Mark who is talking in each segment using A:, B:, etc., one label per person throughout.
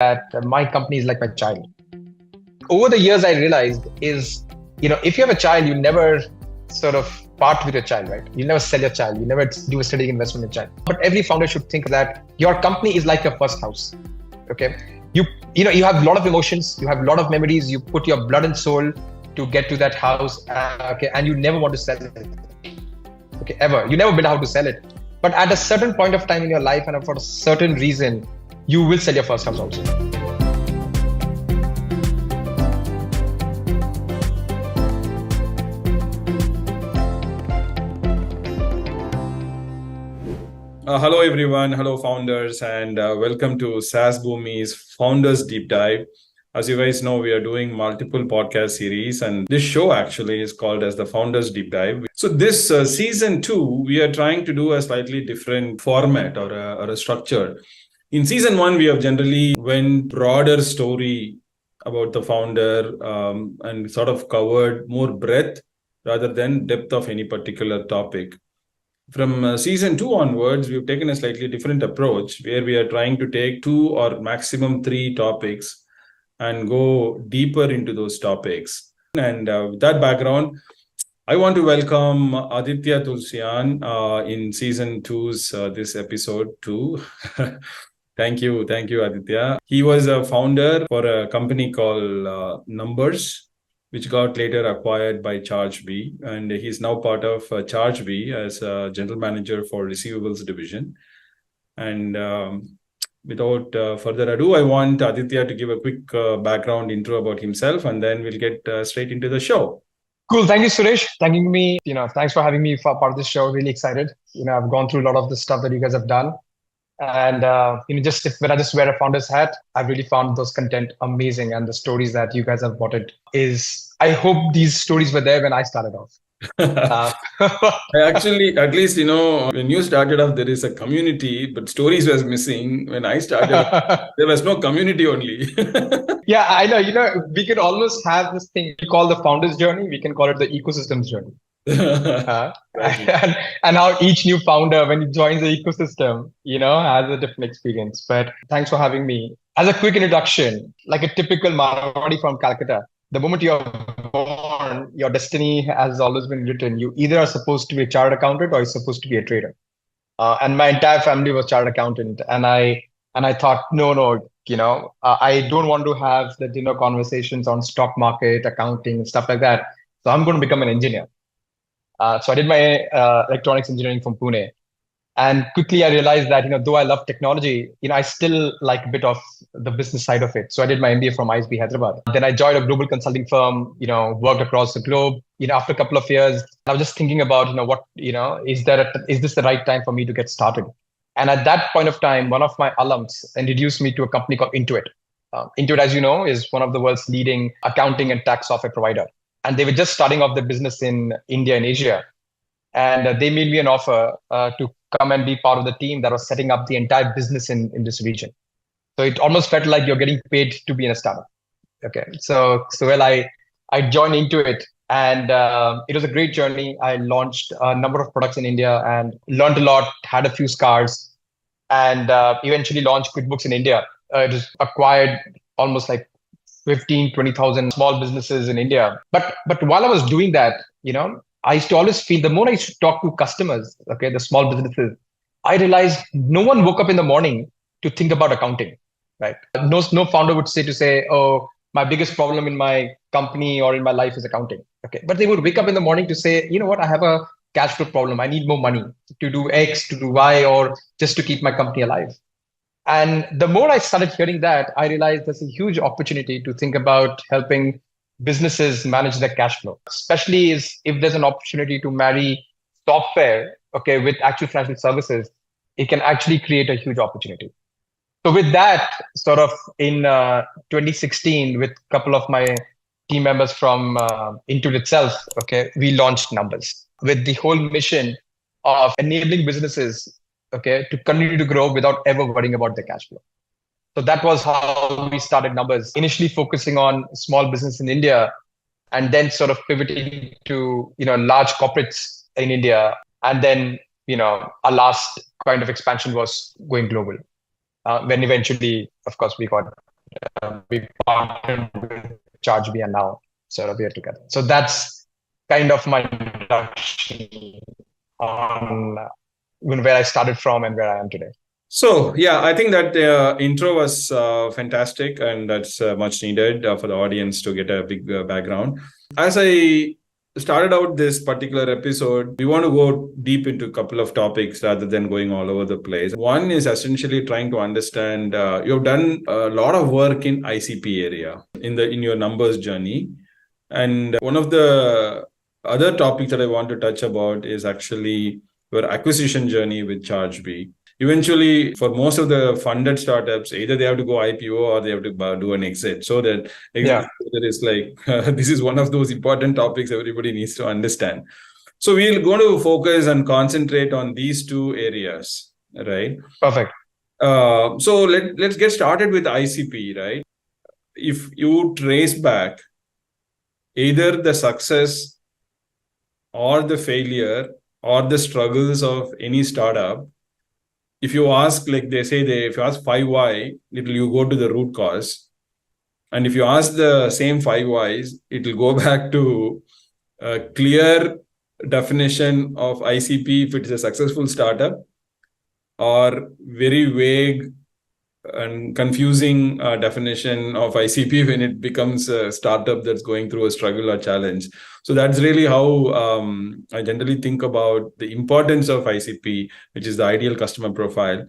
A: that my company is like my child. Over the years, I realized is, if you have a child, you never sort of part with your child, right? You never sell your child. You never do a strategic investment in your child. But every founder should think that your company is like your first house. Okay. You have a lot of emotions. You have a lot of memories. You put your blood and soul to get to that house. Okay. And you never want to sell it. Okay. Ever. You never build how to sell it. But at a certain point of time in your life and for a certain reason, you will sell your first house also.
B: Hello everyone, hello founders, and welcome to SaaS Bhumi's Founders Deep Dive. As you guys know, we are doing multiple podcast series, and this show actually is called as the Founders Deep Dive. So this season 2, we are trying to do a slightly different format or a structure. In season 1, we have generally went broader story about the founder and sort of covered more breadth rather than depth of any particular topic. From season 2 onwards, we've taken a slightly different approach where we are trying to take 2 or maximum 3 topics and go deeper into those topics. And with that background, I want to welcome Aditya Tulsian in season 2's this episode 2. Thank you, Aditya. He was a founder for a company called Numberz, which got later acquired by ChargeBee. And he's now part of ChargeBee as a general manager for receivables division. And without further ado, I want Aditya to give a quick background intro about himself, and then we'll get straight into the show.
A: Cool. Thank you, Suresh. Thanking me. Thanks for having me for part of this show. Really excited. I've gone through a lot of the stuff that you guys have done. And when I just wear a founder's hat, I've really found those content amazing, and the stories that you guys have brought I hope these stories were there when I started off.
B: Actually, at least when you started off, there is a community, but stories was missing. When I started, there was no community only.
A: Yeah, I know. We can almost have this thing we call the founder's journey. We can call it the ecosystem's journey. And how each new founder, when he joins the ecosystem, has a different experience. But thanks for having me. As a quick introduction, like a typical Marwadi from Calcutta, the moment you're born, your destiny has always been written. You either are supposed to be a chartered accountant or you're supposed to be a trader. And my entire family was chartered accountant, and I thought, no, I don't want to have the conversations on stock market, accounting, and stuff like that. So I'm going to become an engineer. So I did my electronics engineering from Pune. And quickly I realized that, though I love technology, I still like a bit of the business side of it. So I did my MBA from ICP Hyderabad. Then I joined a global consulting firm, worked across the globe. After a couple of years, I was just thinking about, is this the right time for me to get started? And at that point of time, one of my alums introduced me to a company called Intuit. Intuit, as you know, is one of the world's leading accounting and tax software provider. And they were just starting off the business in India and Asia. And they made me an offer to come and be part of the team that was setting up the entire business in this region. So it almost felt like you're getting paid to be in a startup. Okay. So I joined Intuit, and it was a great journey. I launched a number of products in India and learned a lot, had a few scars, and eventually launched QuickBooks in India. It was acquired almost like 15, 20,000 small businesses in India. But while I was doing that, I used to always feel, the more I used to talk to customers, okay, the small businesses, I realized no one woke up in the morning to think about accounting, right? No founder would say, oh, my biggest problem in my company or in my life is accounting. Okay. But they would wake up in the morning to say, you know what, I have a cash flow problem. I need more money to do X, to do Y, or just to keep my company alive. And the more I started hearing that, I realized there's a huge opportunity to think about helping businesses manage their cash flow, especially if there's an opportunity to marry software, okay, with actual financial services. It can actually create a huge opportunity. So with that, sort of in 2016, with a couple of my team members from Intuit itself, okay, we launched Numberz with the whole mission of enabling businesses, okay, to continue to grow without ever worrying about their cash flow. So that was how we started Numberz, initially focusing on small business in India, and then sort of pivoting to, large corporates in India. And then, our last kind of expansion was going global. When eventually, of course, we got we partnered with ChargeBee, and now sort of we are together. So that's kind of my introduction on where I started from and where I am today.
B: So, yeah, I think that intro was fantastic, and that's much needed for the audience to get a big background. As I started out this particular episode, we want to go deep into a couple of topics rather than going all over the place. One is essentially trying to understand, you've done a lot of work in ICP area in your Numberz journey. And one of the other topics that I want to touch about is actually your acquisition journey with ChargeBee. Eventually, for most of the funded startups, either they have to go IPO or they have to do an exit. So that exit is like, this is one of those important topics everybody needs to understand. So we're going to focus and concentrate on these two areas, right?
A: Perfect.
B: So let's get started with ICP, right? If you trace back either the success or the failure or the struggles of any startup, if you ask, like they say, if you ask 5 why, you go to the root cause. And if you ask the same 5 whys, it will go back to a clear definition of ICP if it is a successful startup, or very vague and confusing definition of ICP when it becomes a startup that's going through a struggle or challenge. So that's really how I generally think about the importance of ICP, which is the ideal customer profile.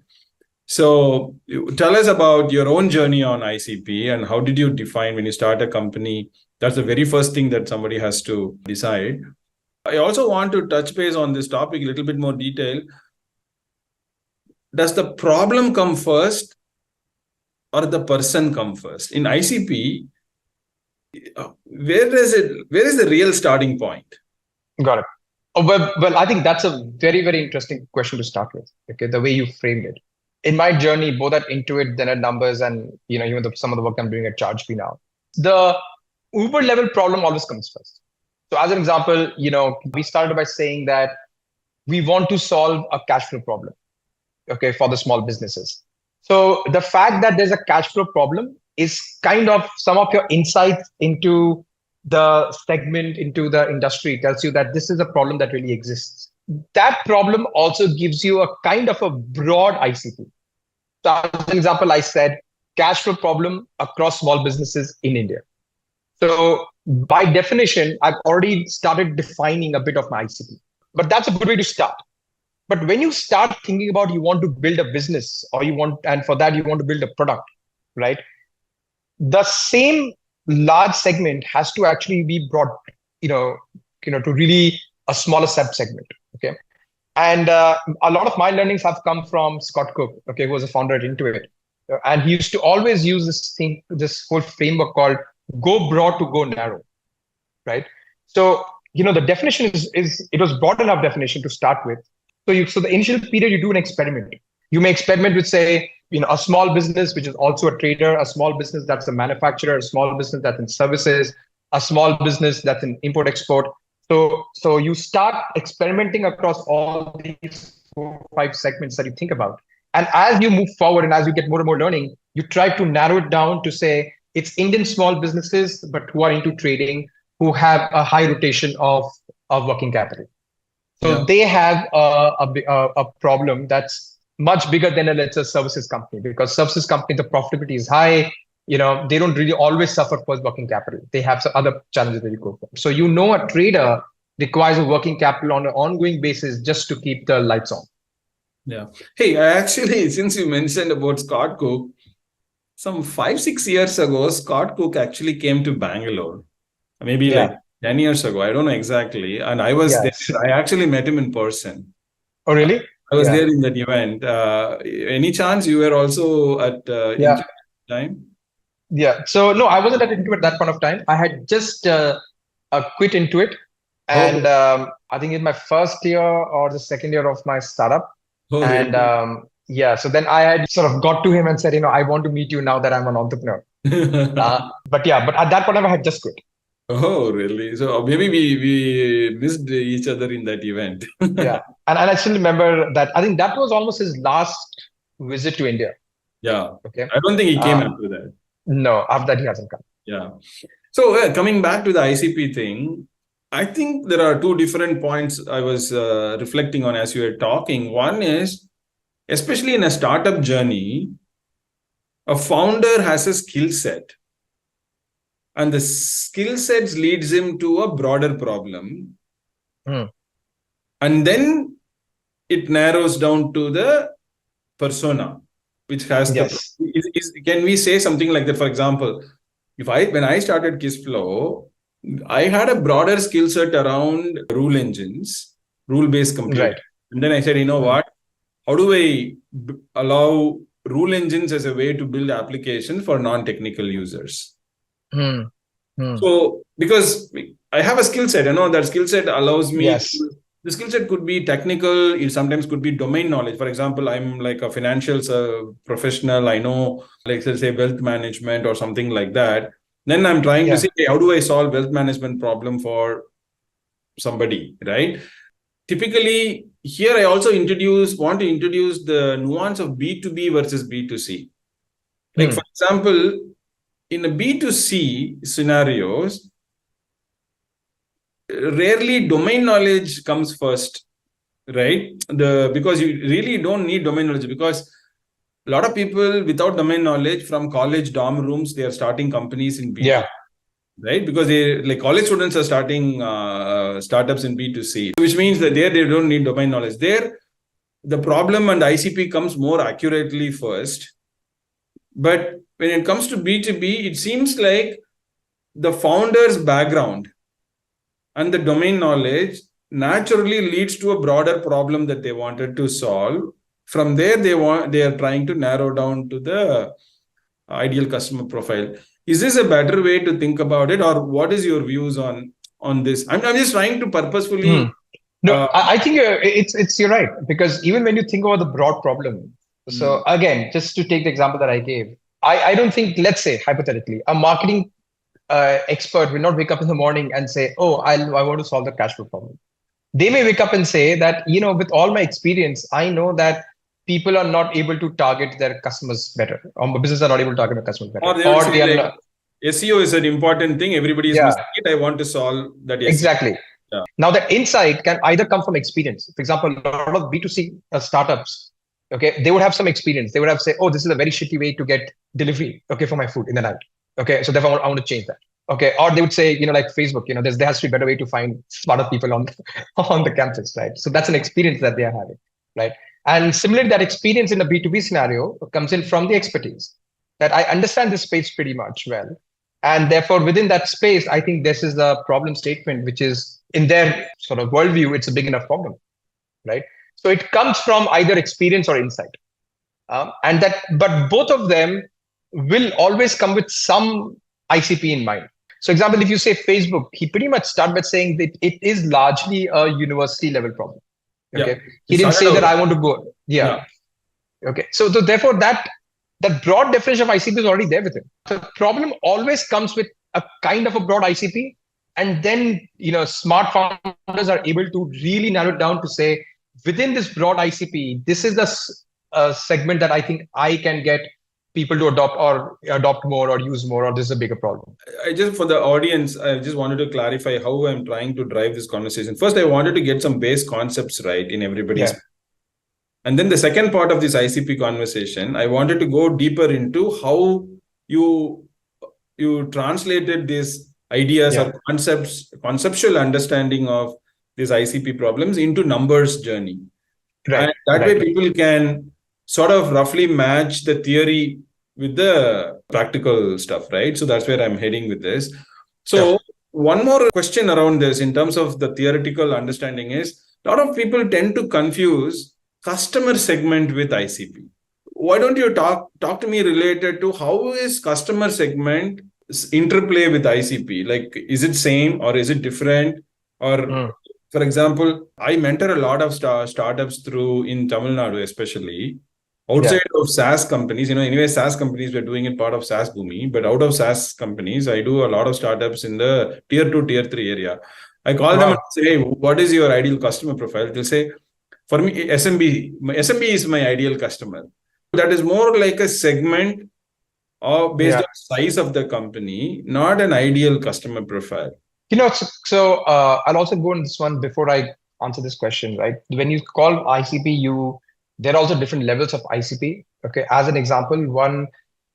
B: So tell us about your own journey on ICP and how did you define when you start a company? That's the very first thing that somebody has to decide. I also want to touch base on this topic a little bit more detail. Does the problem come first or the person come first? In ICP, where is the real starting point?
A: Got it. Oh, well, I think that's a very, very interesting question to start with. Okay, the way you framed it. In my journey, both at Intuit, then at Numberz, and even some of the work I'm doing at ChargeBee now, the Uber level problem always comes first. So as an example, we started by saying that we want to solve a cash flow problem, okay, for the small businesses. So the fact that there's a cash flow problem is kind of some of your insights into the segment, into the industry, tells you that this is a problem that really exists. That problem also gives you a kind of a broad ICP. So as an example, I said cash flow problem across small businesses in India. So by definition, I've already started defining a bit of my ICP, but that's a good way to start. But when you start thinking about you want to build a business and for that you want to build a product, right? The same large segment has to actually be brought, to really a smaller subsegment, okay? And a lot of my learnings have come from Scott Cook, okay, who was a founder at Intuit. And he used to always use this whole framework called go broad to go narrow, right? So, the definition it was broad enough definition to start with. So the initial period, you do an experiment. You may experiment with, say, a small business, which is also a trader, a small business that's a manufacturer, a small business that's in services, a small business that's in import-export. So you start experimenting across all these 4 or 5 segments that you think about. And as you move forward and as you get more and more learning, you try to narrow it down to say it's Indian small businesses, but who are into trading, who have a high rotation of working capital. So they have a problem that's much bigger than let's say services company, because services company, the profitability is high. They don't really always suffer for working capital. They have some other challenges that you go for. So a trader requires a working capital on an ongoing basis just to keep the lights on.
B: Yeah. Hey, actually, since you mentioned about Scott Cook, some 5-6 years ago, Scott Cook actually came to Bangalore. Maybe like 10 years ago, I don't know exactly. And I was there. I actually met him in person.
A: Oh, really?
B: I was there in that event. Any chance you were also at Intuit time?
A: Yeah. So no, I wasn't at Intuit at that point of time. I had just quit Intuit. And I think in my first year or the second year of my startup.
B: Oh,
A: and
B: really?
A: So then I had sort of got to him and said, I want to meet you now that I'm an entrepreneur. But at that point I had just quit.
B: Oh, really? So maybe we missed each other in that event.
A: Yeah. And I still remember that. I think that was almost his last visit to India.
B: Yeah.
A: Okay.
B: I don't think he came after that.
A: No, after that he hasn't come.
B: Yeah. So coming back to the ICP thing, I think there are two different points I was reflecting on as you were talking. One is, especially in a startup journey, a founder has a skill set, and the skill sets leads him to a broader problem. And then it narrows down to the persona, which has
A: Yes.
B: Can we say something like that? For example, when I started Kissflow, I had a broader skill set around rule engines, rule-based computing.
A: Right.
B: And then I said, you know what? How do I allow rule engines as a way to build applications for non-technical users? So, because I have a skill set, that skill set allows me the skill set could be technical, it sometimes could be domain knowledge. For example, I'm like a financial professional. I know, like, let's say, wealth management or something like that. Then I'm trying to say, hey, how do I solve wealth management problem for somebody, right? Typically, here I also want to introduce the nuance of B2B versus B2C. Like, for example, in a B2C scenarios, rarely domain knowledge comes first, right? Because you really don't need domain knowledge, because a lot of people without domain knowledge from college dorm rooms, they are starting companies in B2B. Right? Because college students are starting startups in B2C, which means that they don't need domain knowledge. There, the problem and ICP comes more accurately first. But when it comes to B2B, it seems like the founder's background and the domain knowledge naturally leads to a broader problem that they wanted to solve. From there, they are trying to narrow down to the ideal customer profile. Is this a better way to think about it, or what is your views on this? I'm just trying to purposefully.
A: No, I think you're right, because even when you think about the broad problem, so again, just to take the example that I gave, I don't think, let's say hypothetically, a marketing expert will not wake up in the morning and say, oh, I want to solve the cash flow problem. They may wake up and say that, with all my experience, I know that people are not able to target their customers better, or businesses are not able to target their customers better.
B: Or they are not. SEO is an important thing. Everybody is missing it. I want to solve that.
A: Exactly. Yeah. Now, that insight can either come from experience. For example, a lot of B2C startups, okay, they would have some experience. They would have said, oh, this is a very shitty way to get delivery, okay, for my food in the night. Okay, so therefore I want to change that. Okay, or they would say, like Facebook, there has to be a better way to find smarter people on the campus, right? So that's an experience that they are having, right? And similarly, that experience in a B2B scenario comes in from the expertise that I understand this space pretty much well. And therefore, within that space, I think this is the problem statement, which is in their sort of worldview, it's a big enough problem, right? So it comes from either experience or insight. But both of them will always come with some ICP in mind. So example, if you say Facebook, he pretty much started by saying that it is largely a university level problem. Okay. Yeah. He didn't say that I want to go. Yeah. Okay. So therefore that broad definition of ICP is already there with him. The problem always comes with a kind of a broad ICP. And then, smart founders are able to really narrow it down to say, within this broad ICP, this is the segment that I think I can get people to adopt more or use more, or this is a bigger problem.
B: For the audience, I just wanted to clarify how I'm trying to drive this conversation. First, I wanted to get some base concepts right in everybody's. Yeah. And then the second part of this ICP conversation, I wanted to go deeper into how you translated these ideas or conceptual understanding of these ICP problems into Numberz journey. Right. And that way people can sort of roughly match the theory with the practical stuff, right? So that's where I'm heading with this. So one more question around this in terms of the theoretical understanding is, a lot of people tend to confuse customer segment with ICP. Why don't you talk to me related to how is customer segment interplay with ICP? Like, is it same or is it different? Or for example, I mentor a lot of startups in Tamil Nadu, especially outside of SaaS companies. Anyway, SaaS companies, we're doing it part of SaaS Boomi, but out of SaaS companies, I do a lot of startups in the tier 2, tier 3 area. I call them and say, what is your ideal customer profile? They'll say, for me, SMB is my ideal customer. That is more like a segment or based on size of the company, not an ideal customer profile.
A: I'll also go on this one before I answer this question, right? When you call ICP, there are also different levels of ICP. Okay. As an example, one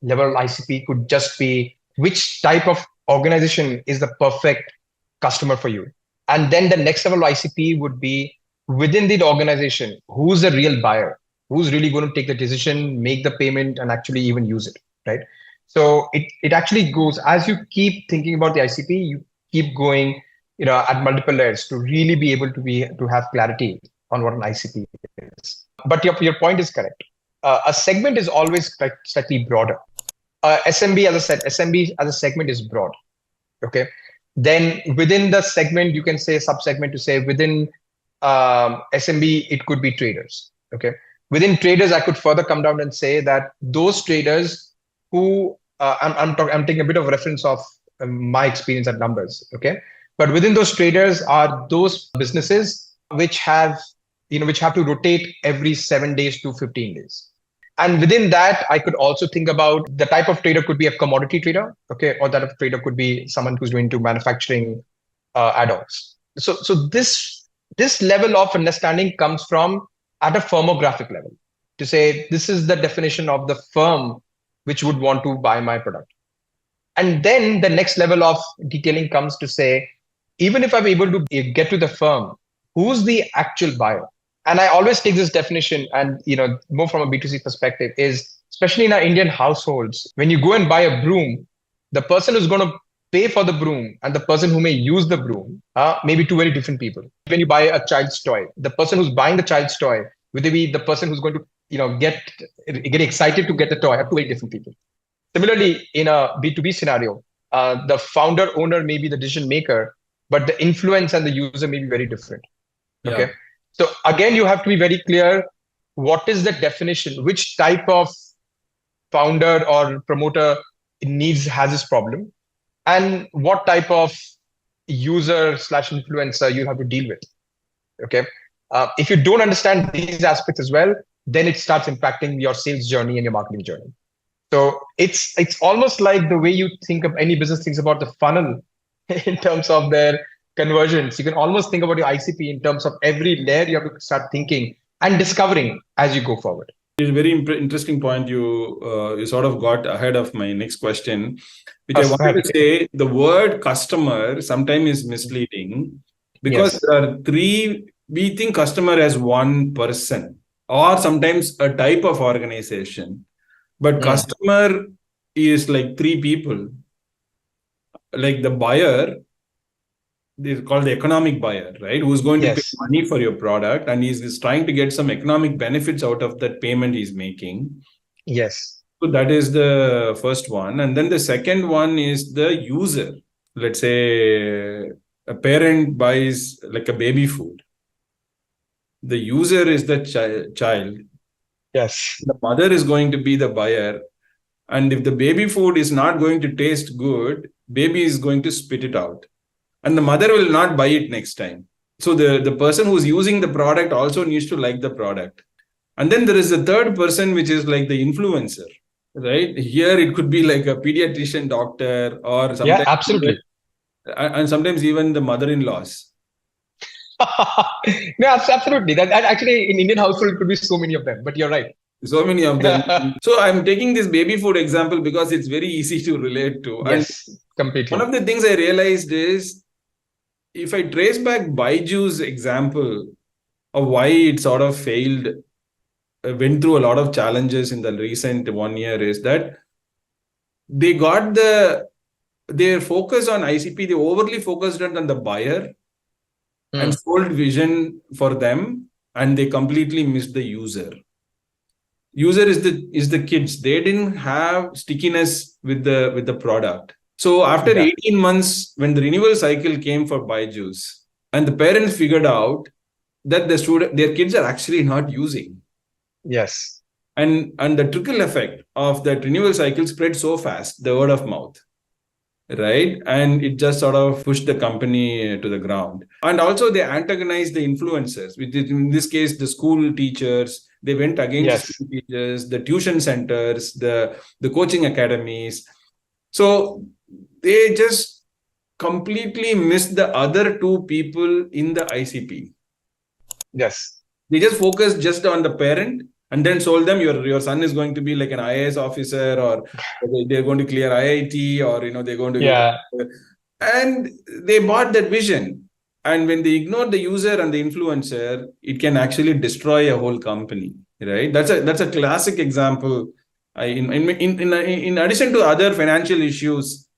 A: level of ICP could just be which type of organization is the perfect customer for you. And then the next level of ICP would be within the organization, who's the real buyer, who's really going to take the decision, make the payment, and actually even use it, right? So it actually goes, as you keep thinking about the ICP, you keep going, at multiple layers to really be able to have clarity on what an ICP is. But your point is correct. A segment is always slightly broader. SMB, as I said, SMB as a segment is broad. Okay. Then within the segment, you can say sub-segment to say within SMB, it could be traders. Okay. Within traders, I could further come down and say that those traders who I'm taking a bit of reference of my experience at Numberz. Okay. But within those traders are those businesses which have to rotate every 7 days to 15 days. And within that, I could also think about the type of trader could be a commodity trader, okay, or that of trader could be someone who's going to manufacturing add-ons. So this level of understanding comes from at a firmographic level to say this is the definition of the firm which would want to buy my product. And then the next level of detailing comes to say, even if I'm able to get to the firm, who's the actual buyer? And I always take this definition and, more from a B2C perspective is, especially in our Indian households, when you go and buy a broom, the person who's going to pay for the broom and the person who may use the broom are maybe two very different people. When you buy a child's toy, the person who's buying the child's toy, whether be the person who's going to, get excited to get the toy, are two very different people. Similarly, in a B2B scenario, the founder owner may be the decision maker, but the influence and the user may be very different. Okay. Yeah. So again, you have to be very clear, what is the definition, which type of founder or promoter has this problem, and what type of user/influencer you have to deal with. Okay. If you don't understand these aspects as well, then it starts impacting your sales journey and your marketing journey. So it's almost like the way you think of any business thinks about the funnel in terms of their conversions. You can almost think about your ICP in terms of every layer you have to start thinking and discovering as you go forward.
B: It's a very interesting point. You sort of got ahead of my next question, which I wanted to say. The word customer sometimes is misleading because there are three. We think customer as one person or sometimes a type of organization, but customer is like three people. Like the buyer, they're called the economic buyer, right? Who's going to pay money for your product and he's trying to get some economic benefits out of that payment he's making.
A: Yes.
B: So that is the first one. And then the second one is the user. Let's say a parent buys like a baby food. The user is the child.
A: Yes.
B: The mother is going to be the buyer. And if the baby food is not going to taste good, baby is going to spit it out. And the mother will not buy it next time. So the person who's using the product also needs to like the product. And then there is a third person, which is like the influencer, right? Here it could be like a pediatrician doctor or something.
A: Yeah, absolutely.
B: And sometimes even the mother-in-laws.
A: No, absolutely. That actually in Indian household, it could be so many of them, but you're right.
B: So many of them. So I'm taking this baby food example because it's very easy to relate to.
A: Yes,
B: and
A: completely.
B: One of the things I realized is, if I trace back Byju's example of why it sort of failed, went through a lot of challenges in the recent 1 year, is that they got their focus on ICP, they overly focused on the buyer and sold vision for them, and they completely missed the user. User is the kids. They didn't have stickiness with the product. So after 18 months, when the renewal cycle came for Byju's, and the parents figured out that their kids are actually not using.
A: Yes.
B: And the trickle effect of that renewal cycle spread so fast, the word of mouth, right? And it just sort of pushed the company to the ground. And also they antagonized the influencers, which in this case, the school teachers, They went against
A: Yes.
B: school teachers, the tuition centers, the coaching academies. So they just completely missed the other two people in the ICP.
A: Yes.
B: They just focused just on the parent and then sold them your son is going to be like an IAS officer, or they're going to clear IIT, or they're going to
A: Yeah.
B: and they bought that vision. And when they ignore the user and the influencer, it can actually destroy a whole company, right? That's a classic example. In addition to other financial issues,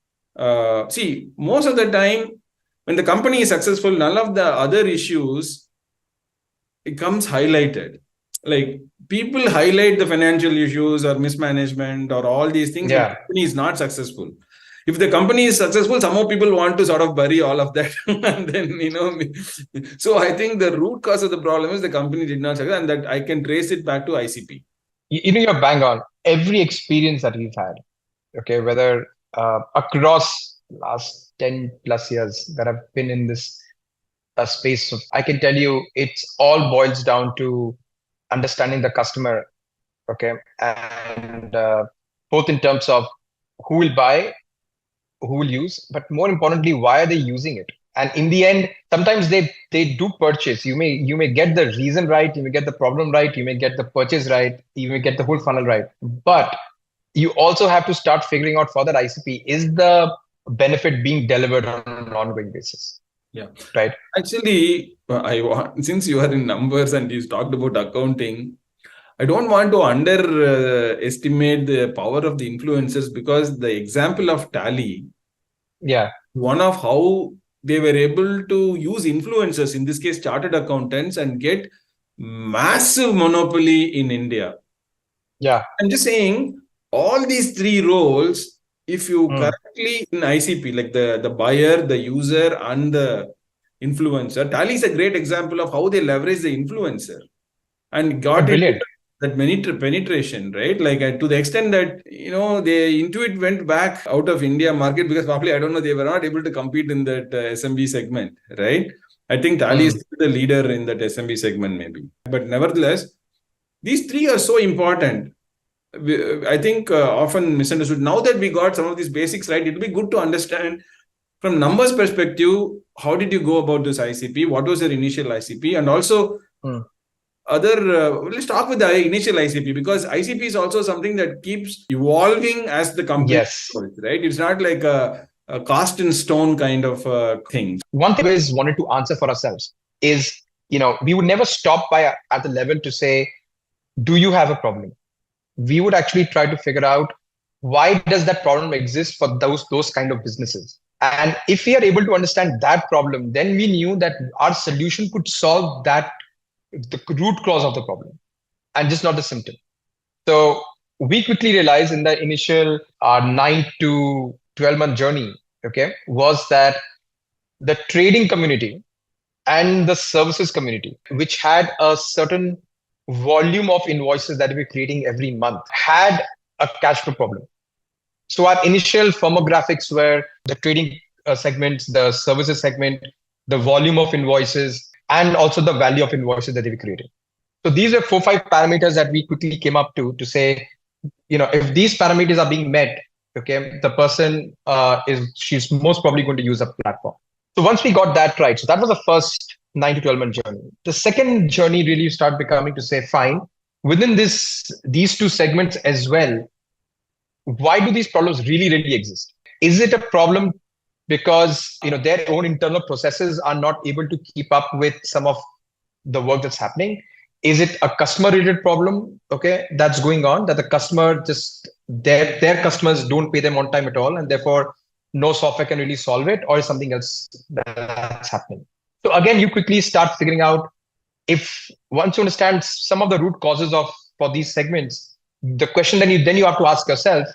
B: see, most of the time when the company is successful, none of the other issues, it comes highlighted. Like, people highlight the financial issues or mismanagement or all these things when the company is not successful. If the company is successful, some more people want to sort of bury all of that. And then, so I think the root cause of the problem is the company did not succeed, and that I can trace it back to ICP.
A: You're bang on. Every experience that we've had, okay, whether across last 10 plus years that I've been in this space, I can tell you it's all boils down to understanding the customer, okay, and both in terms of who will buy, who will use, but more importantly, why are they using it? And in the end, sometimes they do purchase. You may get the reason right, you may get the problem right, you may get the purchase right, you may get the whole funnel right. But you also have to start figuring out for that ICP, is the benefit being delivered on an ongoing basis?
B: Yeah.
A: Right.
B: Actually, since you are in numbers and you talked about accounting, I don't want to underestimate the power of the influencers, because the example of Tally, one of how they were able to use influencers, in this case, chartered accountants, and get massive monopoly in India.
A: Yeah.
B: I'm just saying, all these three roles, if you correctly in ICP, like the buyer, the user, and the influencer, Tally is a great example of how they leverage the influencer and got into that many penetration, right? Like to the extent that, the Intuit went back out of India market because probably, I don't know, they were not able to compete in that SMB segment, right? I think Tally is the leader in that SMB segment maybe. But nevertheless, these three are so important. I think often misunderstood. Now that we got some of these basics right, it'll be good to understand from numbers perspective, how did you go about this ICP? What was your initial ICP? And also let's talk with the initial ICP, because ICP is also something that keeps evolving as the company grows, right? It's not like a cast in stone kind of thing.
A: One thing we always wanted to answer for ourselves is, we would never stop by at the level to say, do you have a problem? We would actually try to figure out, why does that problem exist for those kind of businesses? And if we are able to understand that problem, then we knew that our solution could solve the root cause of the problem and just not the symptom. So we quickly realized in the initial 9 to 12-month journey, okay, was that the trading community and the services community, which had a certain volume of invoices that we were creating every month, had a cash flow problem. So our initial firmographics were the trading segment, the services segment, the volume of invoices, and also the value of invoices that we created. So these are 4-5 parameters that we quickly came up to say, if these parameters are being met, okay, the person she's most probably going to use a platform. So once we got that right, so that was the first 9 to 12-month journey. The second journey really start becoming to say, fine, within these two segments as well, why do these problems really exist? Is it a problem because their own internal processes are not able to keep up with some of the work that's happening? Is it a customer related problem, okay, that's going on, that the customer just their customers don't pay them on time at all, and therefore no software can really solve it, or is something else that's happening? So again, you quickly start figuring out, if once you understand some of the root causes for these segments, the question then you have to ask yourself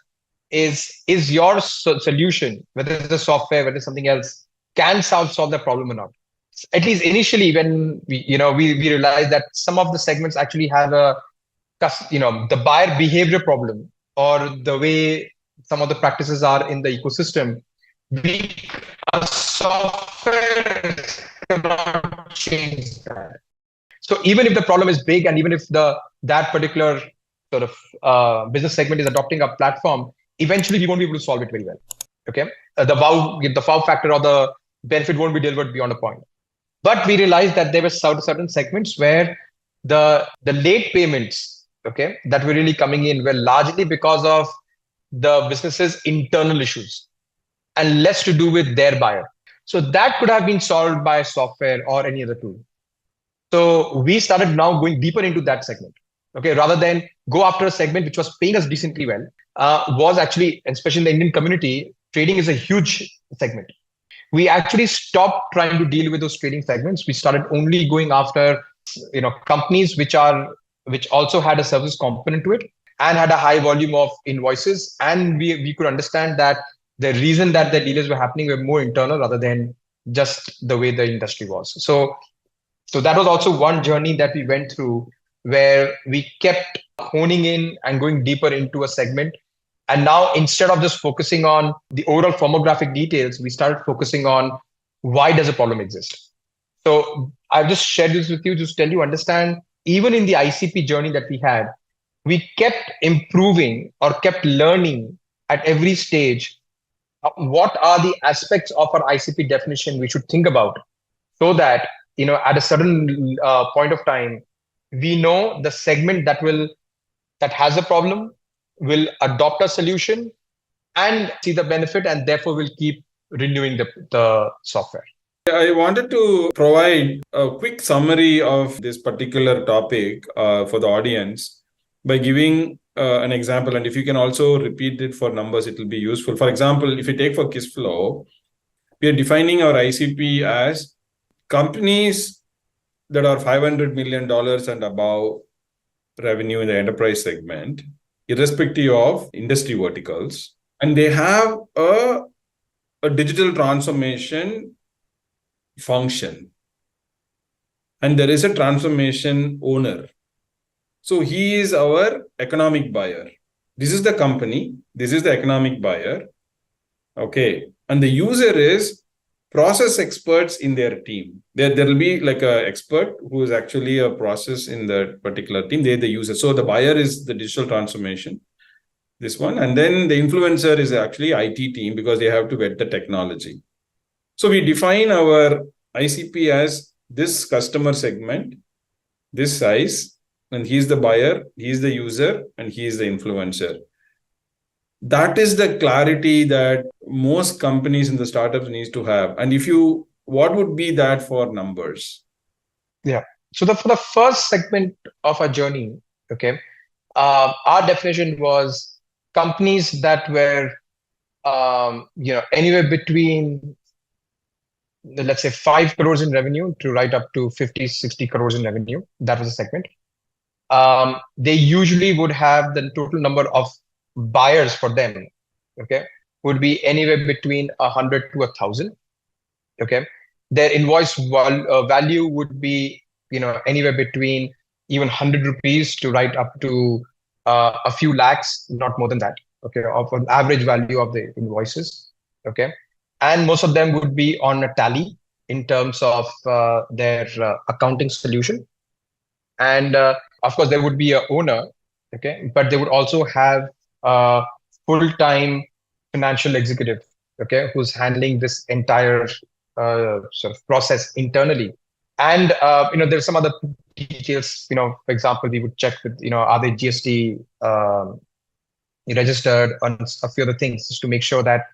A: is your solution, whether it's the software, whether it's something else, can solve the problem or not? At least initially, when we realized that some of the segments actually have the buyer behavior problem, or the way some of the practices are in the ecosystem, a software cannot change that. So even if the problem is big, and even if that particular sort of business segment is adopting a platform, eventually we won't be able to solve it very well. Okay, the wow factor or the benefit won't be delivered beyond a point. But we realized that there were certain segments where the late payments, okay, that were really coming in were largely because of the business's internal issues and less to do with their buyer. So that could have been solved by software or any other tool. So we started now going deeper into that segment. Okay, rather than go after a segment which was paying us decently well, was actually, especially in the Indian community, trading is a huge segment. We actually stopped trying to deal with those trading segments. We started only going after, companies which also had a service component to it and had a high volume of invoices. And we could understand that the reason that the dealers were happening were more internal rather than just the way the industry was. So that was also one journey that we went through, where we kept honing in and going deeper into a segment. And now, instead of just focusing on the overall firmographic details, we started focusing on why does a problem exist. So I've just shared this with you to tell you, understand, even in the ICP journey that we had, we kept improving or kept learning at every stage. What are the aspects of our ICP definition we should think about, so that, at a certain point of time, we know the segment that has a problem will adopt a solution and see the benefit, and therefore will keep renewing the software.
B: I wanted to provide a quick summary of this particular topic for the audience by giving an example. And if you can also repeat it for numbers, it will be useful. For example, if you take for KISSFlow, we are defining our ICP as companies that are $500 million and above revenue in the enterprise segment, irrespective of industry verticals, and they have a digital transformation function, and there is a transformation owner. So he is our economic buyer. This is the company. This is the economic buyer. Okay. And the user is process experts in their team. There will be like an expert who is actually a process in the particular team. They're the user. So the buyer is the digital transformation, this one. And then the influencer is actually IT team, because they have to get the technology. So we define our ICP as this customer segment, this size, and he's the buyer, he's the user, and he is the influencer. That is the clarity that most companies in the startups needs to have. And what would be that for Numberz?
A: Yeah. So for the first segment of our journey, okay, our definition was companies that were, anywhere between, let's say, 5 crores in revenue to right up to 50, 60 crores in revenue. That was a segment. They usually would have the total number of buyers for them, okay, would be anywhere between 100 to 1,000. Okay, their invoice value would be, anywhere between even 100 rupees to right up to a few lakhs, not more than that. Okay, of an average value of the invoices. Okay, and most of them would be on a tally in terms of their accounting solution. And of course, there would be an owner, okay, but they would also have a full-time financial executive, okay, who's handling this entire sort of process internally. And there's some other details. For example, we would check with, are they GST registered, on a few other things, just to make sure that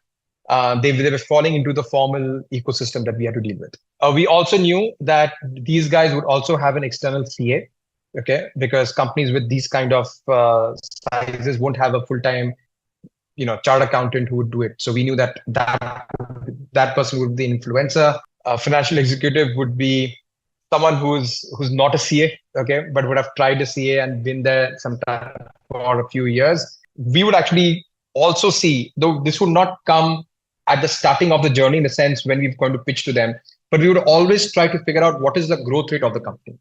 A: they were falling into the formal ecosystem that we had to deal with. We also knew that these guys would also have an external CA, okay, because companies with these kind of sizes won't have a full-time, chart accountant who would do it. So we knew that person would be the influencer. Financial executive would be someone who's not a CA, okay, but would have tried a CA and been there sometime for a few years. We would actually also see, though this would not come at the starting of the journey in the sense when we're going to pitch to them, but we would always try to figure out what is the growth rate of the company.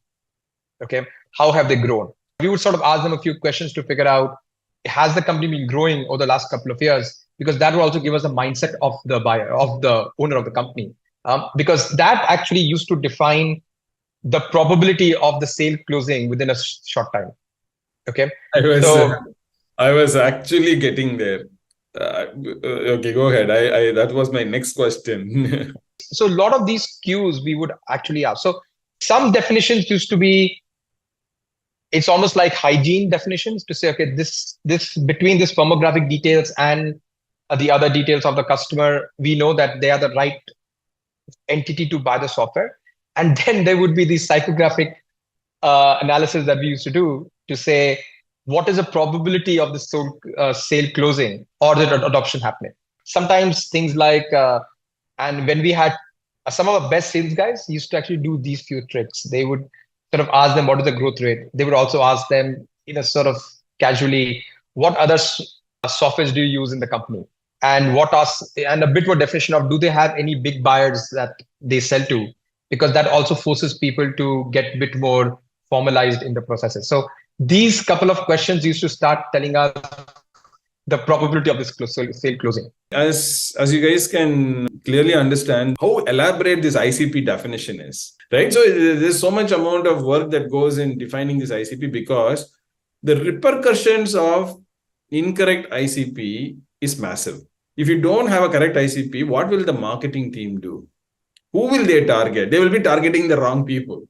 A: Okay, how have they grown? We would sort of ask them a few questions to figure out, has the company been growing over the last couple of years? Because that will also give us a mindset of the buyer, of the owner of the company. Because that actually used to define the probability of the sale closing within a short time. Okay.
B: I was
A: So
B: I was actually getting there. Okay, go ahead. I that was my next question.
A: so a lot of these cues we would actually ask. So some definitions used to be, it's almost like hygiene definitions to say, okay, this between this firmographic details and the other details of the customer, we know that they are the right entity to buy the software. And then there would be the psychographic analysis that we used to do to say, what is the probability of the sale closing or the adoption happening? Sometimes things like, and when we had some of our best sales guys used to actually do these few tricks. They would sort of ask them, what is the growth rate? They would also ask them, sort of casually, what other softwares do you use in the company? And and a bit more definition of, do they have any big buyers that they sell to? Because that also forces people to get a bit more formalized in the processes. So these couple of questions used to start telling us the probability of this sale closing.
B: As you guys can clearly understand how elaborate this ICP definition is, right? So there's so much amount of work that goes in defining this ICP, because the repercussions of incorrect ICP is massive. If you don't have a correct ICP, what will the marketing team do? Who will they target? They will be targeting the wrong people,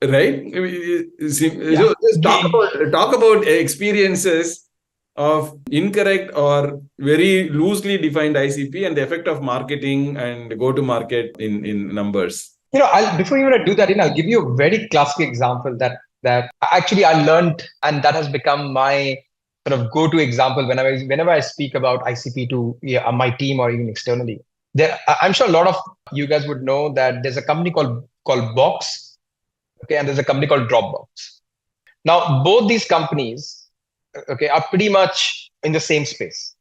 B: right? So just talk about experiences of incorrect or very loosely defined ICP and the effect of marketing and go-to-market in Numberz.
A: Before you do that, I'll give you a very classic example that actually I learned, and that has become my sort of go-to example whenever I speak about ICP to my team or even externally. I'm sure a lot of you guys would know that there's a company called Box, okay, and there's a company called Dropbox. Now, both these companies, okay, are pretty much in the same space.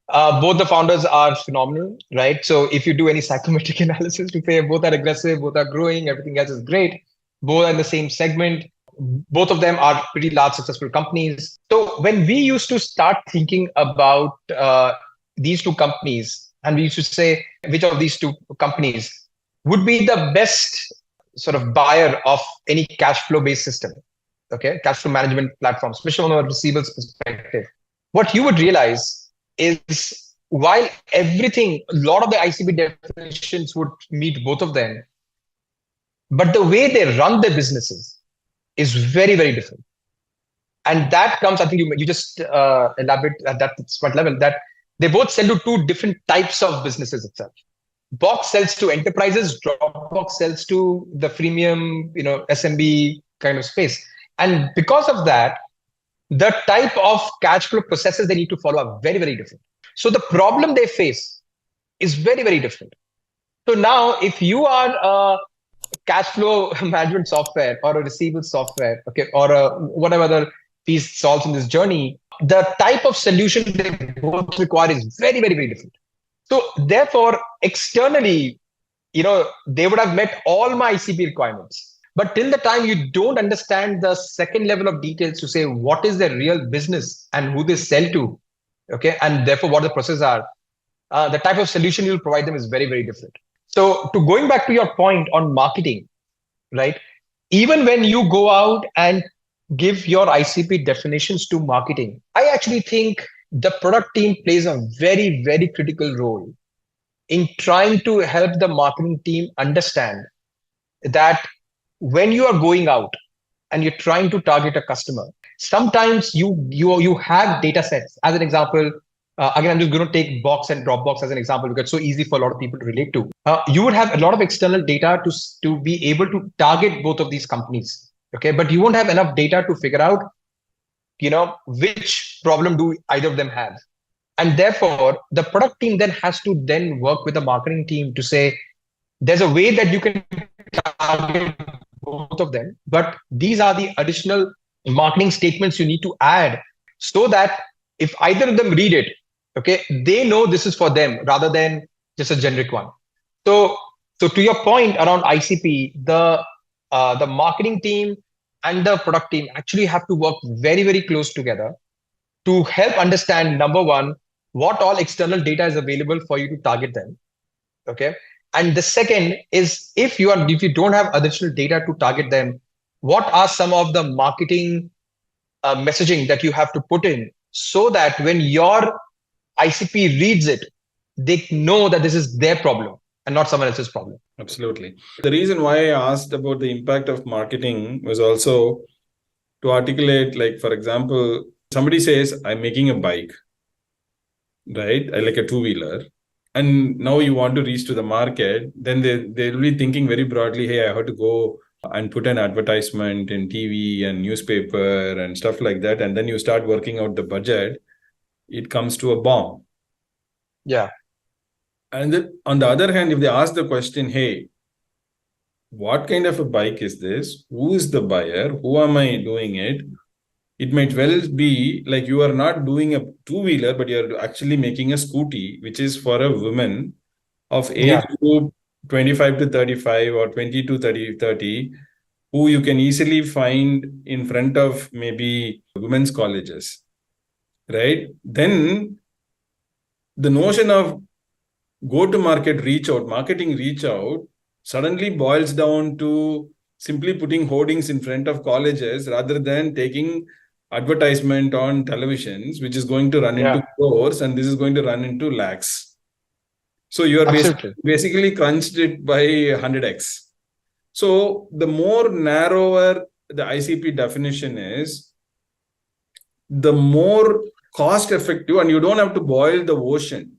A: Both the founders are phenomenal, right? So if you do any psychometric analysis to say both are aggressive, both are growing, everything else is great, both are in the same segment, both of them are pretty large, successful companies. So when we used to start thinking about these two companies, and we used to say which of these two companies would be the best sort of buyer of any cash flow based system, okay, cash flow management platform, especially from a receivables perspective, what you would realize is while a lot of the ICP definitions would meet both of them, but the way they run their businesses is very, very different. And that comes, I think you just elaborate at that smart level, that they both sell to two different types of businesses itself. Box sells to enterprises, Dropbox sells to the freemium, SMB kind of space. And because of that, the type of cash flow processes they need to follow are very, very different. So the problem they face is very, very different. So now if you are a cash flow management software or a receivable software, okay, or whatever other piece solves in this journey, the type of solution they both require is very, very, very different. So therefore, externally, they would have met all my ICP requirements. But till the time you don't understand the second level of details to say what is their real business and who they sell to, okay, and therefore what the processes are, the type of solution you'll provide them is very, very different. So to going back to your point on marketing, right? Even when you go out and give your ICP definitions to marketing, I actually think the product team plays a very, very critical role in trying to help the marketing team understand that when you are going out and you're trying to target a customer, sometimes you have data sets. As an example, again, I'm just going to take Box and Dropbox as an example because it's so easy for a lot of people to relate to. You would have a lot of external data to be able to target both of these companies. Okay, but you won't have enough data to figure out, which problem do either of them have. And therefore, the product team then has to then work with the marketing team to say, there's a way that you can target both of them, but these are the additional marketing statements you need to add so that if either of them read it, okay, they know this is for them rather than just a generic one. So to your point around ICP, the marketing team and the product team actually have to work very, very close together to help understand, number one, what all external data is available for you to target them. Okay. And the second is, if you don't have additional data to target them, what are some of the marketing messaging that you have to put in so that when your ICP reads it, they know that this is their problem and not someone else's problem.
B: Absolutely. The reason why I asked about the impact of marketing was also to articulate, like, for example, somebody says, I'm making a bike, right? Like a two-wheeler. And now you want to reach to the market, then they'll be thinking very broadly, hey, I have to go and put an advertisement in TV and newspaper and stuff like that. And then you start working out the budget. It comes to a bomb.
A: Yeah.
B: And then on the other hand, if they ask the question, hey, what kind of a bike is this? Who is the buyer? Who am I doing it? It might well be like you are not doing a two-wheeler, but you're actually making a scooty, which is for a woman of age group 25 to 35 or 20 to 30, who you can easily find in front of maybe women's colleges, right? Then the notion of go-to-market reach out, marketing reach out, suddenly boils down to simply putting hoardings in front of colleges rather than taking advertisement on televisions, which is going to run into crores, and this is going to run into lakhs. So you are basically crunched it by 100x. So the more narrower the ICP definition is, the more cost effective, and you don't have to boil the ocean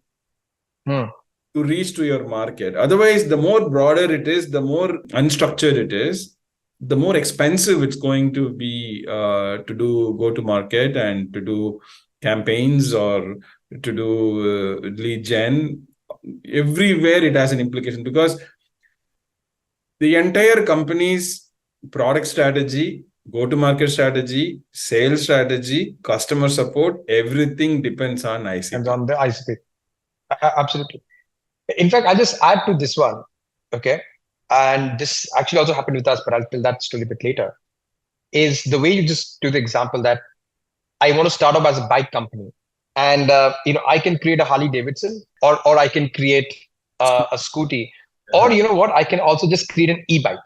B: to reach to your market. Otherwise, the more broader it is, the more unstructured it is, the more expensive it's going to be to do go-to-market and to do campaigns or to do lead gen. Everywhere it has an implication, because the entire company's product strategy, go-to-market strategy, sales strategy, customer support, everything depends on ICP.
A: Depends on the ICP. Absolutely. In fact, I'll just add to this one. Okay. And this actually also happened with us, but I'll tell that story a bit later. Is the way you just do the example that I want to start off as a bike company. And, I can create a Harley Davidson or I can create a scooty. Or, you know what, I can also just create an e-bike,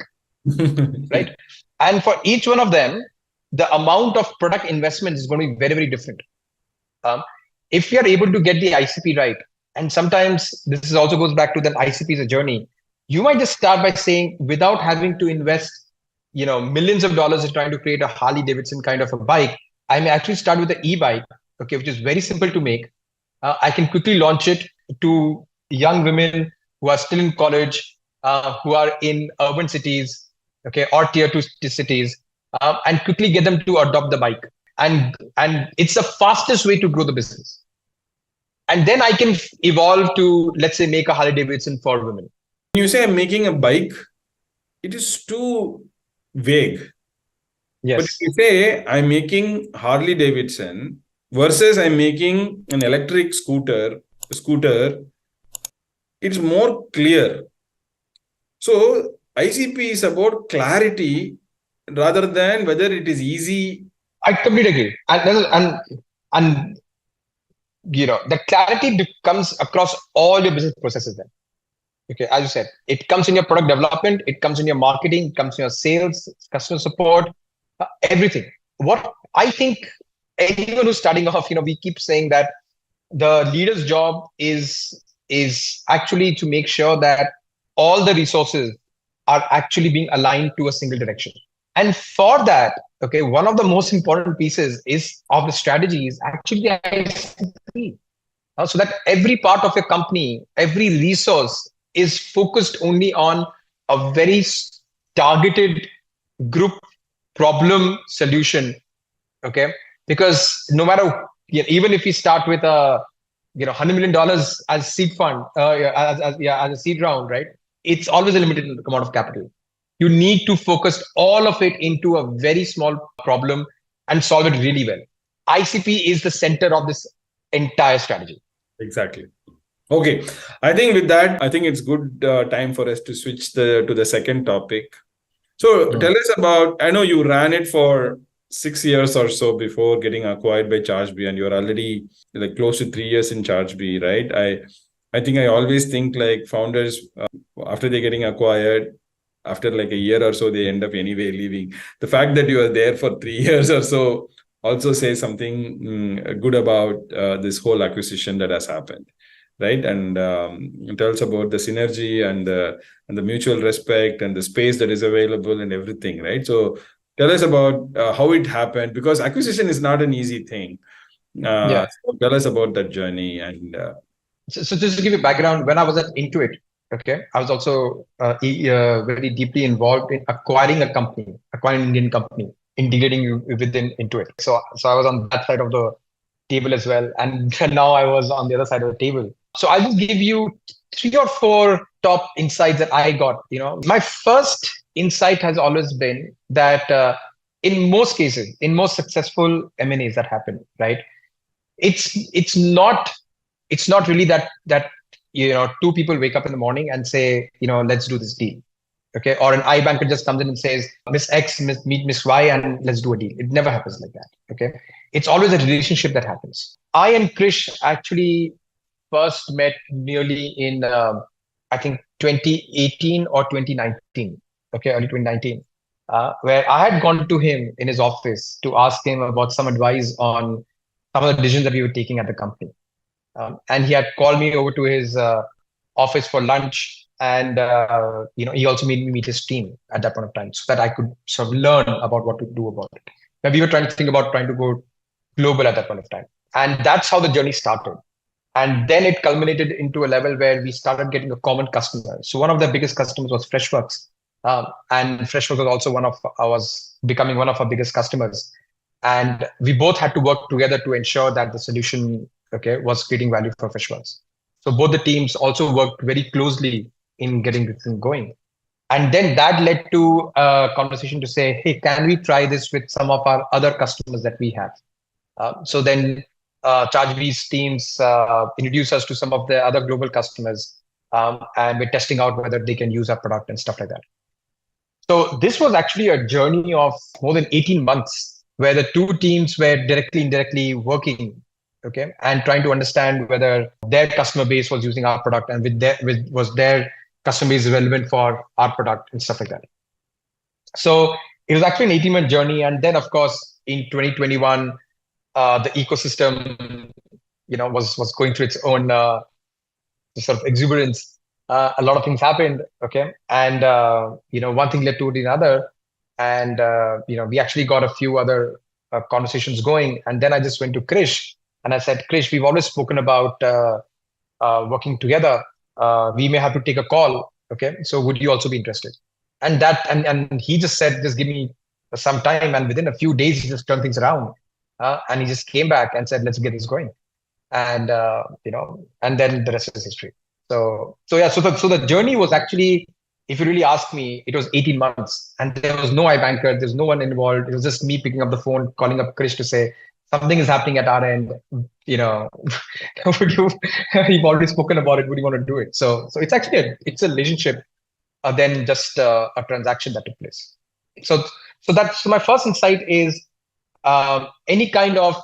A: right? And for each one of them, the amount of product investment is going to be very, very different. If you are able to get the ICP right, and sometimes this also goes back to that ICP is a journey, you might just start by saying, without having to invest, millions of dollars in trying to create a Harley Davidson kind of a bike, I may actually start with the e-bike, okay, which is very simple to make. I can quickly launch it to young women who are still in college, who are in urban cities, okay, or tier 2 cities, and quickly get them to adopt the bike. And it's the fastest way to grow the business. And then I can evolve to, let's say, make a Harley Davidson for women.
B: When you say I'm making a bike, it is too vague.
A: Yes.
B: But if you say I'm making Harley Davidson versus I'm making an electric scooter, it's more clear. So ICP is about clarity rather than whether it is easy.
A: I completely agree. And the clarity comes across all your business processes then. Okay, as you said, it comes in your product development, it comes in your marketing, it comes in your sales, customer support, everything. What I think anyone who's starting off, we keep saying that the leader's job is actually to make sure that all the resources are actually being aligned to a single direction. And for that, okay, one of the most important pieces of the strategy is actually the ICP. So that every part of your company, every resource is focused only on a very targeted group problem solution. Okay, because no matter, even if we start with $100 million as seed fund, as a seed round, right? It's always a limited amount of capital. You need to focus all of it into a very small problem and solve it really well. ICP is the center of this entire strategy.
B: Exactly. Okay. I think with that, I think it's good time for us to switch to the second topic. So tell us about, I know you ran it for 6 years or so before getting acquired by ChargeBee, and you're already like close to 3 years in ChargeBee, right? I think I always think like founders, after they're getting acquired, after like a year or so, they end up anyway leaving. The fact that you are there for 3 years or so also says something good about this whole acquisition that has happened, right? And it tells about the synergy and the mutual respect and the space that is available and everything, right? So tell us about how it happened, because acquisition is not an easy thing.
A: Yeah.
B: So tell us about that journey. And
A: So just to give you background, when I was at Intuit, okay, I was also very deeply involved in acquiring a company, acquiring an Indian company, integrating within Intuit. So I was on that side of the table as well, and now I was on the other side of the table. So I'll just give you 3 or 4 top insights that I got. My first insight has always been that in most cases, in most successful M&As that happen, right, it's not really that 2 people wake up in the morning and say, let's do this deal. Okay. Or an iBanker just comes in and says, Miss X, meet Miss Y, and let's do a deal. It never happens like that. Okay. It's always a relationship that happens. I and Krish actually first met nearly in, I think 2018 or 2019. Okay. Early 2019, where I had gone to him in his office to ask him about some advice on some of the decisions that we were taking at the company. And he had called me over to his office for lunch, and he also made me meet his team at that point of time, so that I could sort of learn about what to do about it. Now, we were trying to go global at that point of time, and that's how the journey started. And then it culminated into a level where we started getting a common customer. So one of the biggest customers was Freshworks, and Freshworks was also becoming one of our biggest customers. And we both had to work together to ensure that the solution, okay, was creating value for Freshworks. So both the teams also worked very closely in getting this thing going. And then that led to a conversation to say, hey, can we try this with some of our other customers that we have? So then ChargeBee's teams introduced us to some of the other global customers, and we're testing out whether they can use our product and stuff like that. So this was actually a journey of more than 18 months where the 2 teams were directly, indirectly working, okay, and trying to understand whether their customer base was using our product, and was their customer base relevant for our product and stuff like that. So it was actually an 18-month journey. And then, of course, in 2021, the ecosystem, was going through its own sort of exuberance. A lot of things happened, okay, and one thing led to another, and we actually got a few other conversations going. And then I just went to Krish and I said, Krish, we've always spoken about working together. We may have to take a call, okay, so would you also be interested? And he just said, just give me some time, and within a few days he just turned things around, and he just came back and said, let's get this going. And and then the rest is history. So the journey was actually, if you really ask me, it was 18 months, and there was no iBanker, there's no one involved. It was just me picking up the phone, calling up Krish to say, something is happening at our end. We've already spoken about it. Would you want to do it? So it's actually it's a relationship, than just a transaction that took place. So my first insight is, any kind of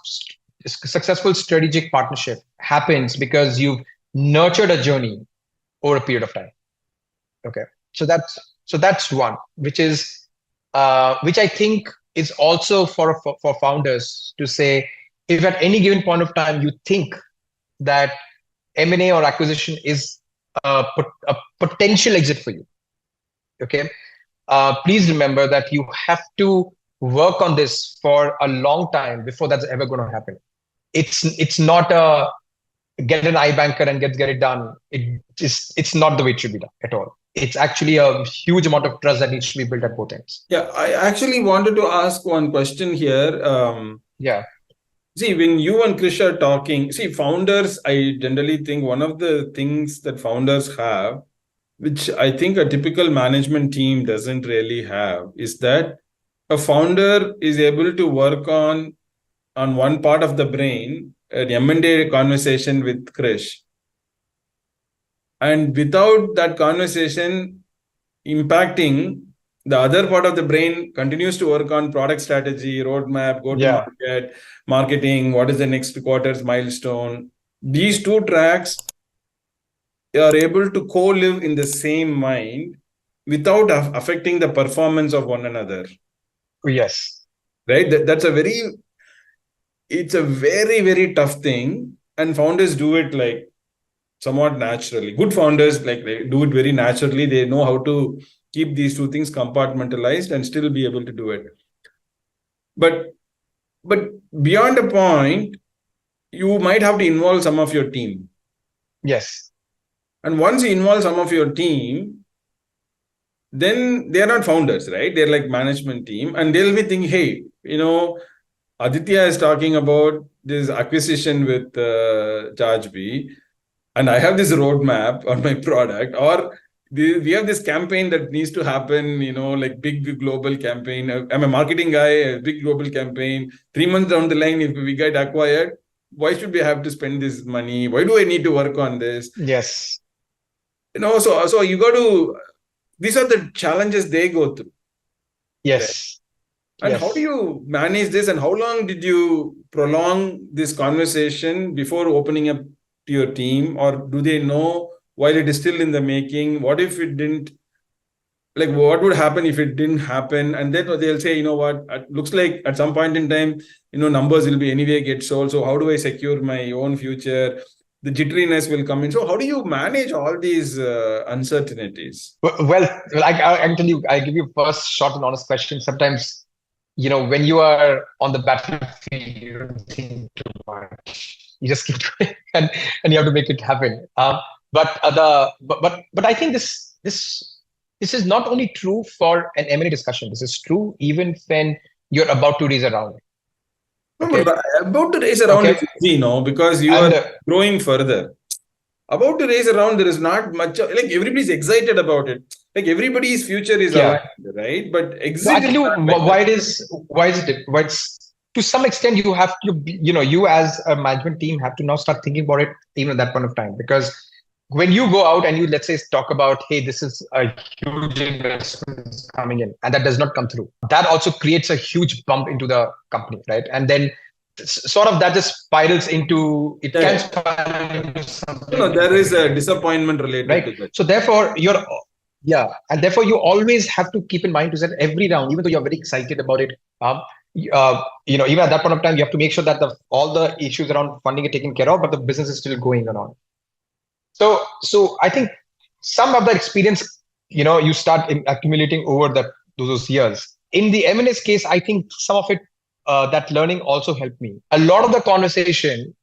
A: successful strategic partnership happens because you've nurtured a journey over a period of time. Okay. So that's one, which I think is also for founders to say, if at any given point of time you think that M&A or acquisition is a potential exit for you, okay, please remember that you have to work on this for a long time before that's ever going to happen. It's not a get an iBanker and get it done. It's not the way it should be done at all. It's actually a huge amount of trust that needs to be built at both ends.
B: Yeah, I actually wanted to ask one question here.
A: Yeah.
B: See, when you and Krish are talking, founders, I generally think one of the things that founders have, which I think a typical management team doesn't really have, is that a founder is able to work on one part of the brain, an M&A conversation with Krish. And without that conversation impacting, the other part of the brain continues to work on product strategy, roadmap, go-to-market, marketing, what is the next quarter's milestone. These 2 tracks are able to co-live in the same mind without affecting the performance of one another.
A: Yes.
B: Right? It's a very, very tough thing. And founders do it like somewhat naturally. Good founders like they do it very naturally. They know how to keep these two things compartmentalized and still be able to do it. But beyond a point, you might have to involve some of your team.
A: Yes.
B: And once you involve some of your team, then they're not founders, right? They're like management team, and they'll be thinking, hey, Aditya is talking about this acquisition with ChargeBee, and I have this roadmap on my product, or we have this campaign that needs to happen, like big global campaign. I'm a marketing guy, a big global campaign. 3 months down the line, if we get acquired, why should we have to spend this money? Why do I need to work on this?
A: Yes.
B: So you got to, these are the challenges they go through.
A: Yes.
B: Right? And
A: yes.
B: how do you manage this? And how long did you prolong this conversation before opening up to your team? Or do they know while it is still in the making? What if it didn't, like what would happen if it didn't happen? And then they'll say, you know what, it looks like at some point in time, Numberz will be anyway get sold. So how do I secure my own future? The jitteriness will come in. So how do you manage all these uncertainties?
A: Well, I can tell you, I give you first short and honest question. Sometimes, when you are on the battlefield, you don't think too much. You just keep doing and you have to make it happen. But I think this is not only true for an M&A discussion. This is true even when you're about to raise a round.
B: Okay. No, about to raise a round is easy, because you are growing further. About to raise a round, there is not much, like everybody's excited about it. Like everybody's future is aligned, right? But
A: I tell you why is it? To some extent, you have to, you as a management team have to now start thinking about it even at that point of time. Because when you go out and you, let's say, talk about, hey, this is a huge investment coming in, and that does not come through, that also creates a huge bump into the company, right? And then sort of that just spirals into, it can spiral into something.
B: There is a disappointment related to that.
A: So therefore, and therefore you always have to keep in mind to that every round, even though you're very excited about it, even at that point of time, you have to make sure that all the issues around funding are taken care of, but the business is still going on. So I think some of that experience, you start accumulating over those years. In the M&A's case, I think some of it, that learning also helped me. A lot of the conversation,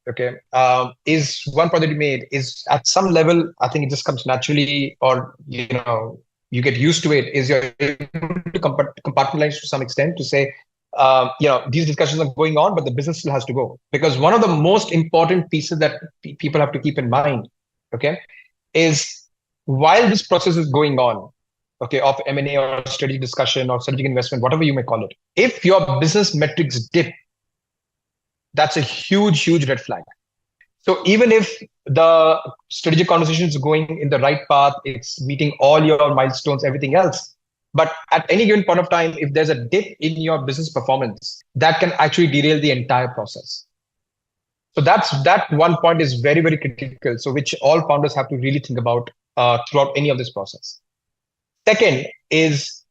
A: is one point that you made is at some level, I think it just comes naturally, or, you get used to it, is you're able to compartmentalize to some extent to say, these discussions are going on, but the business still has to go. Because one of the most important pieces that people have to keep in mind, is while this process is going on, of M&A or strategic discussion or strategic investment, whatever you may call it, if your business metrics dip, that's a huge, huge red flag. So even if the strategic conversation is going in the right path, it's meeting all your milestones, everything else, but at any given point of time, if there's a dip in your business performance, that can actually derail the entire process. So that one point is very, very critical. So which all founders have to really think about throughout any of this process. Second is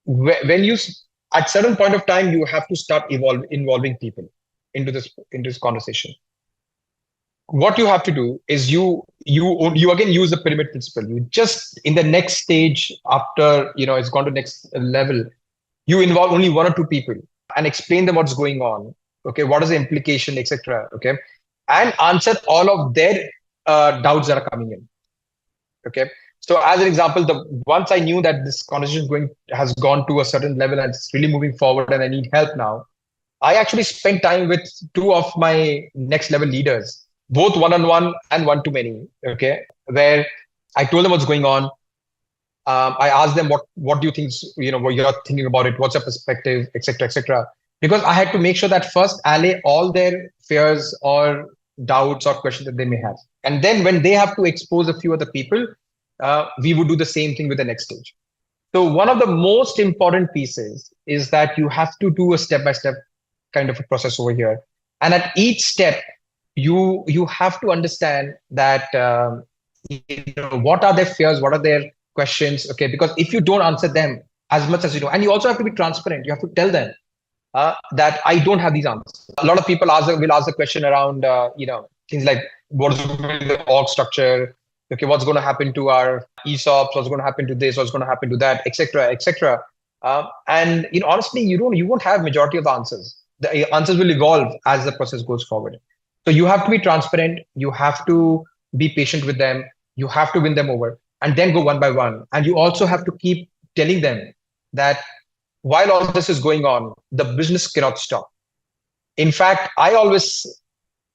A: when you, at certain point of time, you have to start involving people into this conversation. What you have to do is you again use the pyramid principle. You just in the next stage after it's gone to next level, you involve only one or two people and explain them what's going on. What is the implication, etc. And answer all of their doubts that are coming in. So as an example, once I knew that this conversation has gone to a certain level and it's really moving forward and I need help now, I actually spent time with two of my next level leaders, both one-on-one and one-to-many, where I told them what's going on. I asked them what do you think, what you're thinking about it, what's your perspective, etc., etc. Because I had to make sure that first allay all their fears or doubts or questions that they may have. And then when they have to expose a few other people, we would do the same thing with the next stage. So one of the most important pieces is that you have to do a step-by-step kind of a process over here. And at each step, you have to understand that, What are their fears? What are their questions? Okay, because if you don't answer them as much as you know, and you also have to be transparent, you have to tell them that I don't have these answers. A lot of people will ask the question around, things like what is the org structure? Okay, what's going to happen to our ESOPs? What's going to happen to this? What's going to happen to that? Etc. Etc. And honestly, you won't have majority of the answers. The answers will evolve as the process goes forward. So you have to be transparent. You have to be patient with them. You have to win them over, and then go one by one. And you also have to keep telling them that while all this is going on, the business cannot stop. In fact, I always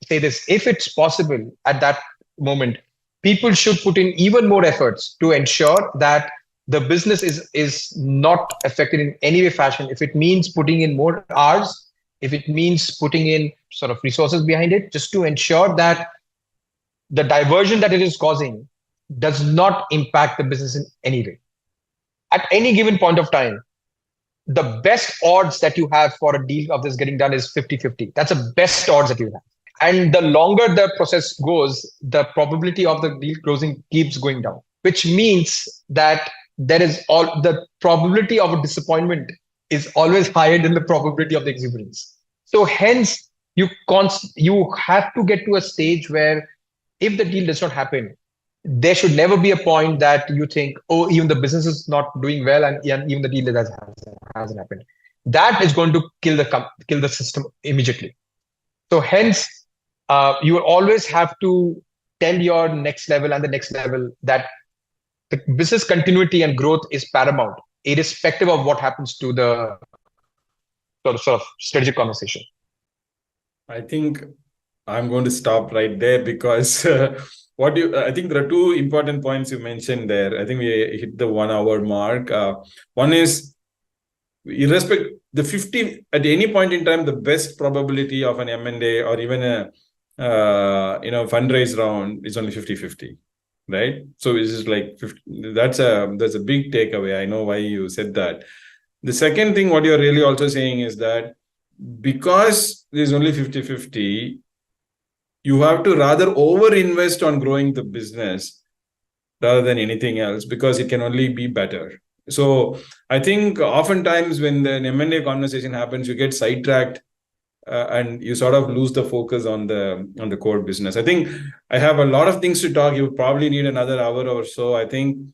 A: say this: if it's possible at that moment, people should put in even more efforts to ensure that the business is not affected in any way fashion. If it means putting in more hours, if it means putting in sort of resources behind it, just to ensure that the diversion that it is causing does not impact the business in any way. At any given point of time, the best odds that you have for a deal of this getting done is 50-50. That's the best odds that you have. And the longer the process goes, the probability of the deal closing keeps going down, which means that the probability of a disappointment is always higher than the probability of the exuberance. So hence, you have to get to a stage where if the deal does not happen, there should never be a point that you think, oh, even the business is not doing well and even the deal hasn't happened. That is going to kill the system immediately. So hence, you will always have to tell your next level and the next level that the business continuity and growth is paramount, irrespective of what happens to the sort of strategic conversation.
B: I think I'm going to stop right there because I think there are two important points you mentioned there. I think we hit the 1 hour mark. One is, irrespective, the 50 at any point in time, the best probability of an M&A or even a fundraise round is only 50-50, right? So it's just like 50, that's a big takeaway. I know why you said that. The second thing, what you're really also saying is that because there's only 50-50, you have to rather over-invest on growing the business rather than anything else, because it can only be better. So I think oftentimes when the M&A conversation happens, you get sidetracked and you sort of lose the focus on the core business. I think I have a lot of things to talk. You probably need another hour or so. I think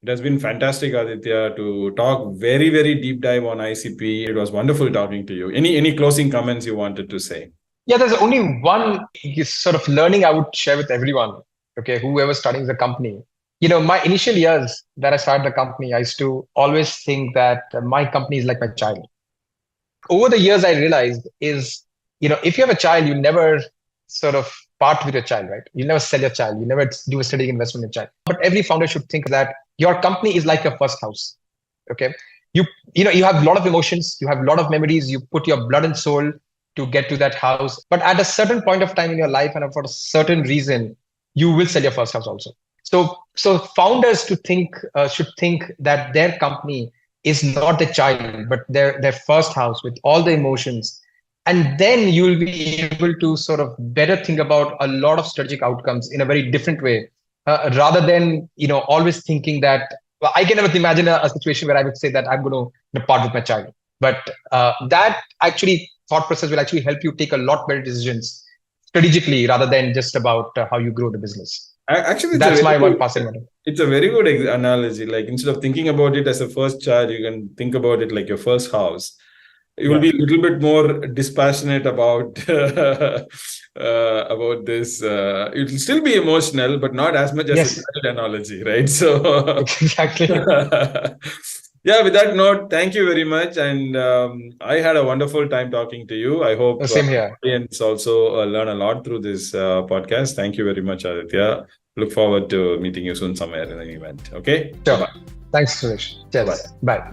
B: it has been fantastic, Aditya, to talk very, very deep dive on ICP. It was wonderful talking to you. Any closing comments you wanted to say?
A: Yeah, there's only one sort of learning I would share with everyone, okay, whoever's starting the company. My initial years that I started the company, I used to always think that my company is like my child. Over the years, I realized is, if you have a child, you never sort of part with your child, right? You never sell your child. You never do a strategic investment in your child. But every founder should think that your company is like your first house, okay? You have a lot of emotions. You have a lot of memories. You put your blood and soul to get to that house. But at a certain point of time in your life and for a certain reason, you will sell your first house also. So founders should think that their company is not the child, but their first house with all the emotions. And then you'll be able to sort of better think about a lot of strategic outcomes in a very different way, rather than, always thinking that, well, I can never imagine a situation where I would say that I'm going to part with my child. But that actually thought process will actually help you take a lot better decisions strategically rather than just about how you grow the business.
B: Actually,
A: that's my one passing one.
B: It's a very good analogy. Like, instead of thinking about it as a first child, you can think about it like your first house. You will be a little bit more dispassionate about this. It will still be emotional, but not as much as a child analogy, right? So
A: exactly.
B: Yeah, with that note, thank you very much. And I had a wonderful time talking to you. I hope
A: same here.
B: Audience also learn a lot through this podcast. Thank you very much, Aditya. Look forward to meeting you soon somewhere in an event. Okay?
A: Sure. Bye. Thanks, Suresh. Cheers. Bye.